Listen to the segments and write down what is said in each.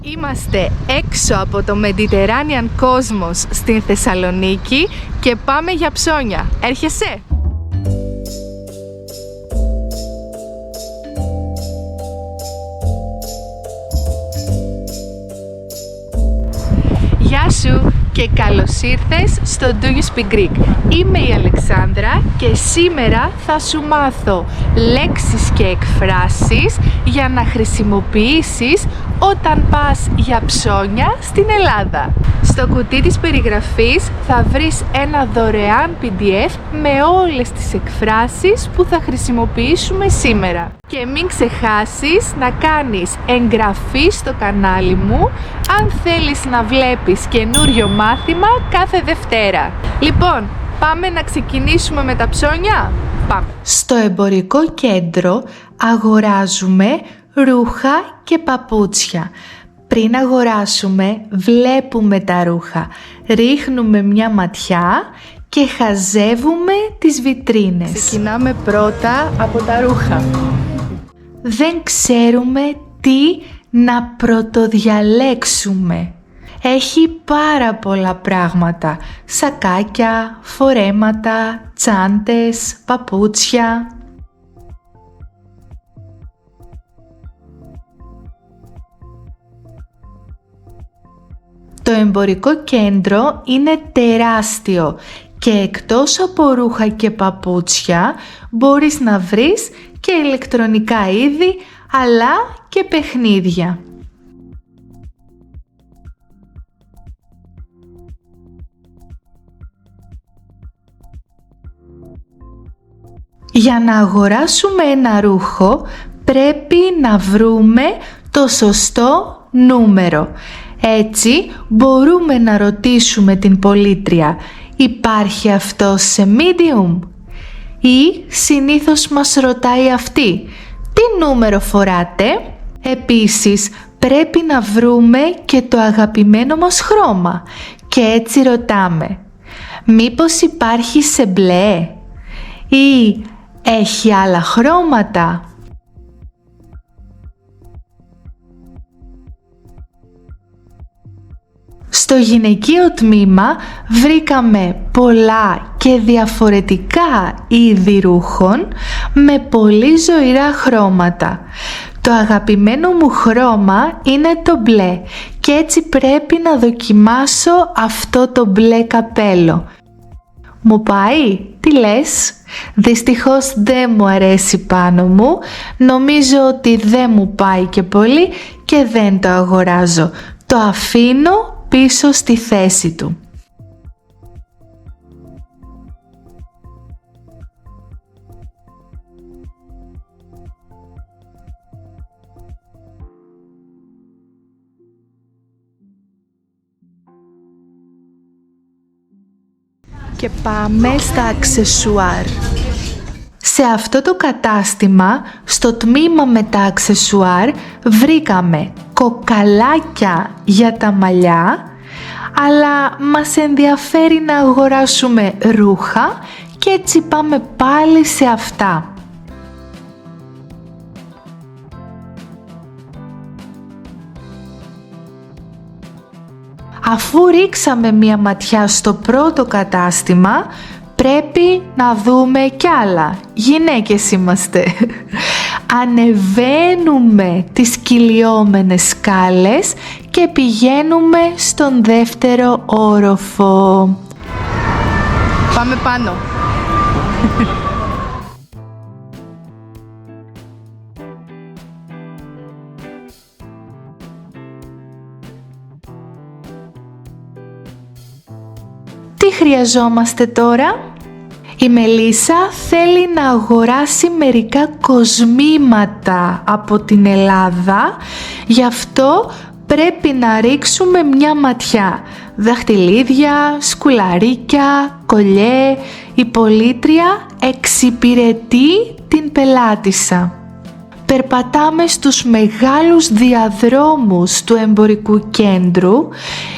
Είμαστε έξω από το Mediterranean Cosmos στην Θεσσαλονίκη και πάμε για ψώνια. Έρχεσαι? Γεια σου και καλώς ήρθες στο Do You Speak Greek. Είμαι η Αλεξάνδρα και σήμερα θα σου μάθω λέξεις και εκφράσεις για να χρησιμοποιήσεις όταν πας για ψώνια στην Ελλάδα. Στο κουτί της περιγραφής θα βρεις ένα δωρεάν PDF με όλες τις εκφράσεις που θα χρησιμοποιήσουμε σήμερα. Και μην ξεχάσεις να κάνεις εγγραφή στο κανάλι μου αν θέλεις να βλέπεις καινούριο μάθημα κάθε Δευτέρα. Λοιπόν, πάμε να ξεκινήσουμε με τα ψώνια. Πάμε. Στο εμπορικό κέντρο αγοράζουμε ρούχα και παπούτσια. Πριν αγοράσουμε, βλέπουμε τα ρούχα, ρίχνουμε μια ματιά και χαζεύουμε τις βιτρίνες. Ξεκινάμε πρώτα από τα ρούχα. Δεν ξέρουμε τι να πρωτοδιαλέξουμε. Έχει πάρα πολλά πράγματα. Σακάκια, φορέματα, τσάντες, παπούτσια. Το εμπορικό κέντρο είναι τεράστιο και εκτός από ρούχα και παπούτσια μπορείς να βρεις και ηλεκτρονικά είδη αλλά και παιχνίδια. Για να αγοράσουμε ένα ρούχο πρέπει να βρούμε το σωστό νούμερο. Έτσι μπορούμε να ρωτήσουμε την πωλήτρια, υπάρχει αυτό σε medium? Ή συνήθως μας ρωτάει αυτή, τι νούμερο φοράτε? Επίσης πρέπει να βρούμε και το αγαπημένο μας χρώμα και έτσι ρωτάμε, μήπως υπάρχει σε μπλε ή έχει άλλα χρώματα? Στο γυναικείο τμήμα βρήκαμε πολλά και διαφορετικά είδη ρούχων με πολύ ζωηρά χρώματα. Το αγαπημένο μου χρώμα είναι το μπλε και έτσι πρέπει να δοκιμάσω αυτό το μπλε καπέλο. Μου πάει? Τι λες? Δυστυχώς δεν μου αρέσει πάνω μου, νομίζω ότι δεν μου πάει και πολύ και δεν το αγοράζω. Το αφήνω πίσω στη θέση του. Και πάμε στα αξεσουάρ. Σε αυτό το κατάστημα, στο τμήμα με τα αξεσουάρ, βρήκαμε κοκαλάκια για τα μαλλιά, αλλά μας ενδιαφέρει να αγοράσουμε ρούχα και έτσι πάμε πάλι σε αυτά. Αφού ρίξαμε μία ματιά στο πρώτο κατάστημα, πρέπει να δούμε κι άλλα. Γυναίκες είμαστε. Ανεβαίνουμε τις κυλιόμενες σκάλες και πηγαίνουμε στον δεύτερο όροφο. Πάμε πάνω. Τι χρειαζόμαστε τώρα? Η Μελίσσα θέλει να αγοράσει μερικά κοσμήματα από την Ελλάδα, γι' αυτό πρέπει να ρίξουμε μια ματιά. Δαχτυλίδια, σκουλαρίκια, κολιέ. Η πωλήτρια εξυπηρετεί την πελάτισσα. Περπατάμε στους μεγάλους διαδρόμους του εμπορικού κέντρου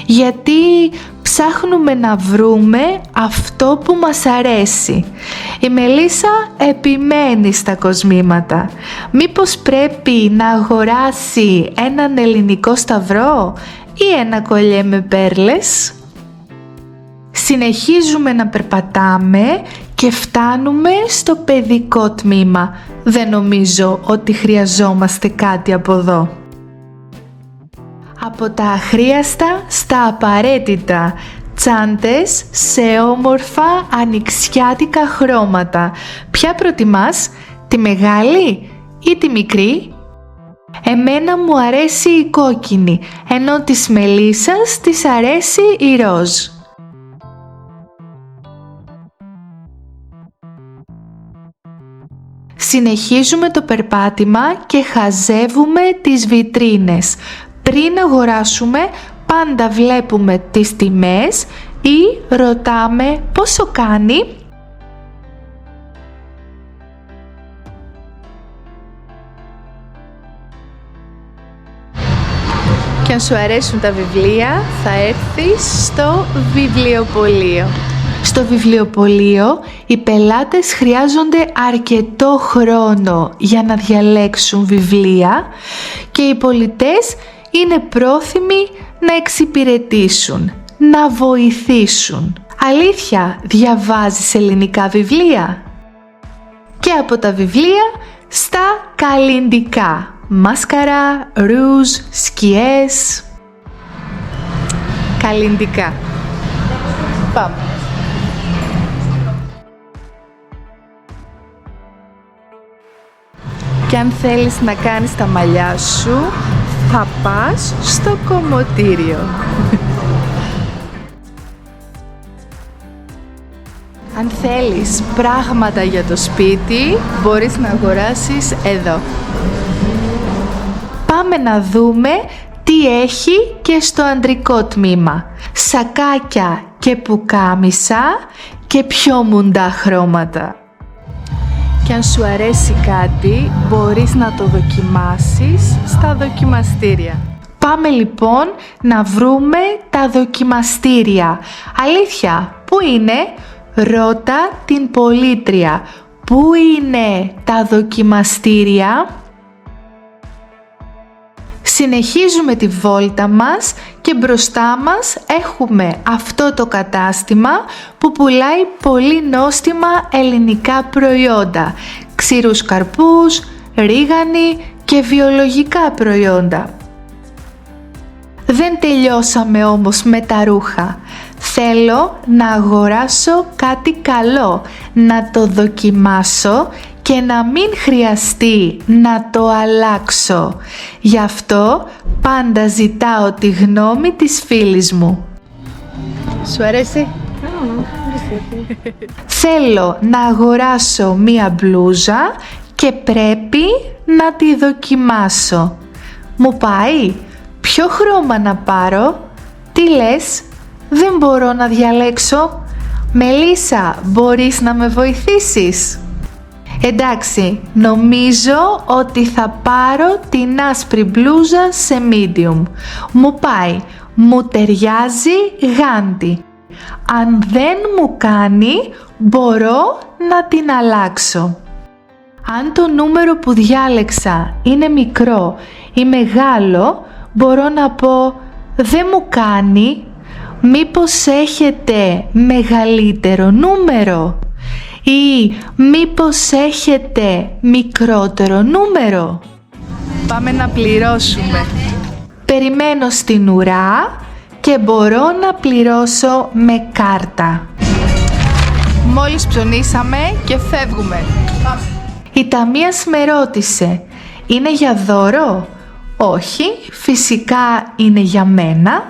γιατί ψάχνουμε να βρούμε αυτό που μας αρέσει. Η Μελίσσα επιμένει στα κοσμήματα. Μήπως πρέπει να αγοράσει έναν ελληνικό σταυρό ή ένα κολλιέ με πέρλες? Συνεχίζουμε να περπατάμε και φτάνουμε στο παιδικό τμήμα. Δεν νομίζω ότι χρειαζόμαστε κάτι από εδώ. Από τα αχρίαστα στα απαραίτητα, τσάντες σε όμορφα ανοιξιάτικα χρώματα. Ποια προτιμάς, τη μεγάλη ή τη μικρή? Εμένα μου αρέσει η κόκκινη, ενώ της Μελίσσας της αρέσει η ροζ. Συνεχίζουμε το περπάτημα και χαζεύουμε τις βιτρίνες. Πριν αγοράσουμε, πάντα βλέπουμε τις τιμές ή ρωτάμε πόσο κάνει. Και αν σου αρέσουν τα βιβλία, θα έρθεις στο βιβλιοπωλείο. Στο βιβλιοπωλείο, οι πελάτες χρειάζονται αρκετό χρόνο για να διαλέξουν βιβλία και οι πολιτές είναι πρόθυμοι να εξυπηρετήσουν, να βοηθήσουν. Αλήθεια, διαβάζεις ελληνικά βιβλία? Και από τα βιβλία στα καλλιντικά. Μάσκαρα, ρούζ, σκιές. Καλλιντικά. Πάμε. Και αν θέλεις να κάνεις τα μαλλιά σου, θα πας στο κομμωτήριο. Αν θέλεις πράγματα για το σπίτι, μπορείς να αγοράσεις εδώ. Πάμε να δούμε τι έχει και στο αντρικό τμήμα. Σακάκια και πουκάμισα και πιο μουντά χρώματα. Και αν σου αρέσει κάτι, μπορείς να το δοκιμάσεις στα δοκιμαστήρια. Πάμε λοιπόν να βρούμε τα δοκιμαστήρια. Αλήθεια, πού είναι? Ρώτα την πολίτρια. Πού είναι τα δοκιμαστήρια? Συνεχίζουμε τη βόλτα μας και μπροστά μας έχουμε αυτό το κατάστημα που πουλάει πολύ νόστιμα ελληνικά προϊόντα. Ξηρούς καρπούς, ρίγανη και βιολογικά προϊόντα. Δεν τελειώσαμε όμως με τα ρούχα. Θέλω να αγοράσω κάτι καλό, να το δοκιμάσω και να μην χρειαστεί να το αλλάξω. Γι' αυτό πάντα ζητάω τη γνώμη της φίλης μου. Σου αρέσει? Θέλω να αγοράσω μία μπλούζα και πρέπει να τη δοκιμάσω. Μου πάει? Ποιο χρώμα να πάρω? Τι λες? Δεν μπορώ να διαλέξω. Μελίσσα, μπορείς να με βοηθήσεις? Εντάξει, νομίζω ότι θα πάρω την άσπρη μπλούζα σε medium. Μου πάει, μου ταιριάζει γάντι. Αν δεν μου κάνει, μπορώ να την αλλάξω. Αν το νούμερο που διάλεξα είναι μικρό ή μεγάλο, μπορώ να πω δεν μου κάνει. Μήπως έχετε μεγαλύτερο νούμερο? Ή μήπως έχετε μικρότερο νούμερο? Πάμε να πληρώσουμε. Περιμένω στην ουρά και μπορώ να πληρώσω με κάρτα. Μόλις ψωνίσαμε και φεύγουμε. Η ταμείας με ρώτησε, είναι για δώρο? Όχι, φυσικά είναι για μένα.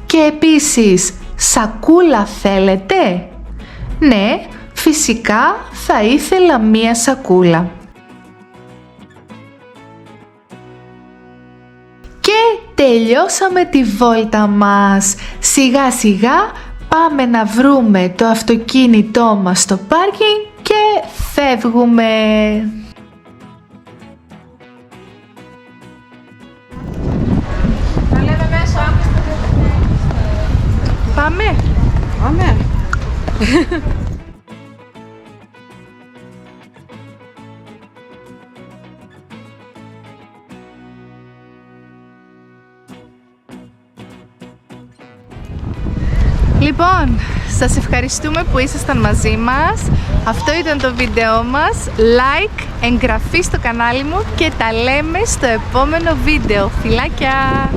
Και επίσης, σακούλα θέλετε? Ναι, φυσικά θα ήθελα μία σακούλα. Και τελειώσαμε τη βόλτα μας. Σιγά σιγά πάμε να βρούμε το αυτοκίνητό μας στο πάρκινγκ και φεύγουμε. Πάμε. Λοιπόν, σας ευχαριστούμε που ήσασταν μαζί μας. Αυτό ήταν το βίντεό μας. Like, εγγραφή στο κανάλι μου και τα λέμε στο επόμενο βίντεο. Φιλάκια!